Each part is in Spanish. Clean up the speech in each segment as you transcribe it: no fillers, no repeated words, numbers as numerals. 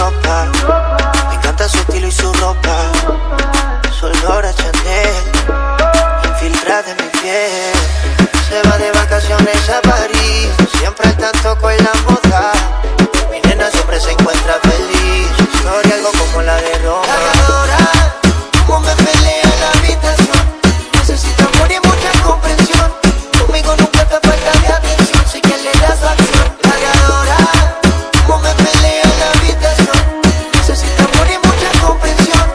ropa. Me encanta su estilo y su ropa. Su olor a Chanel infiltrada en mi piel. Se va de vacaciones a París, siempre al tanto con la moda. Mi nena siempre se encuentra feliz. Su historia algo como la de Roma. Cargadora, como me pelea en la habitación. Necesita amor y mucha comprensión. Conmigo nunca te falta de atención. Sé que le das acción. Cargadora, como me pelea en la habitación. Necesita amor y mucha comprensión.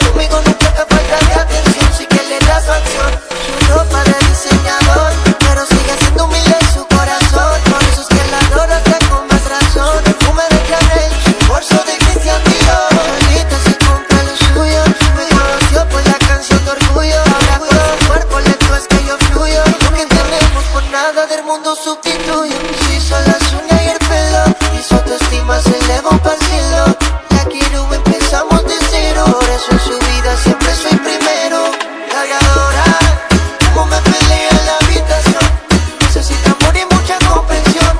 Conmigo nunca te falta de atención. Sé que le das acción. Su ropa de diseñador, pero sigue siendo humilde su corazón. Por eso es que la adoro hasta con más razón. Perfume de Chanel, su bolso de Christian Dior. Solita se compra lo suyo. Me conoció por la canción de Orgullo. Ahora con su cuerpo lento es que yo fluyo. Lo que tenemos por nada del mundo sustituyo. Se hizo las uñas y el pelo, y su autoestima se elevó pa'l cielo. La quiero, empezamos de cero. Por eso en su vida siempre soy primero. Cargadora, como me pelea en la habitación. Necesita amor y mucha comprensión.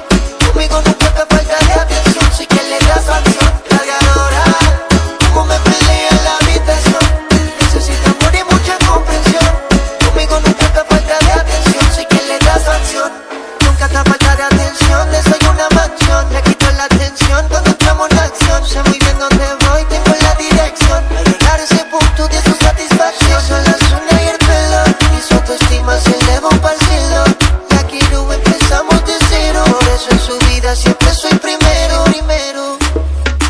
Conmigo nunca te falta de atención. Sé que le das acción. Cargadora, como me pelea en la habitación. Necesita amor y mucha comprensión. Conmigo nunca te falta de atención. Sé que le das acción. Nunca te falta de atención. Soy una mansión. Le quito la atención cuando entramos en acción. Sé muy bien dónde voy, tengo la dirección. Al llegar a ese punto de su satisfacción. Son las uñas y el pelo, y su autoestima se elevó pa'l cielo. La quiero, empezamos de cero. Por eso en su vida siempre soy primero.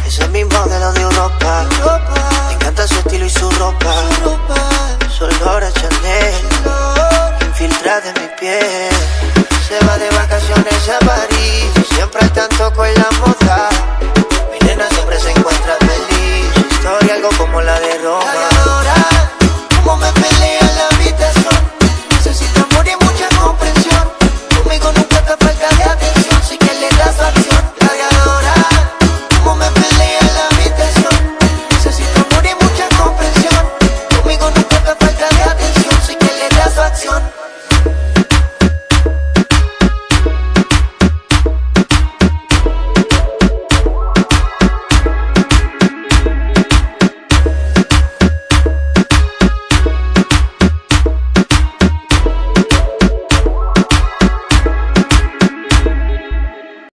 Ese es mi modelo de Europa. Me encanta su estilo y su ropa. Su olor a Chanel infiltrada en mi piel. Se va de vacaciones a París, siempre al tanto con la moda. Mi nena siempre se encuentra feliz. Su historia algo como la de Roma.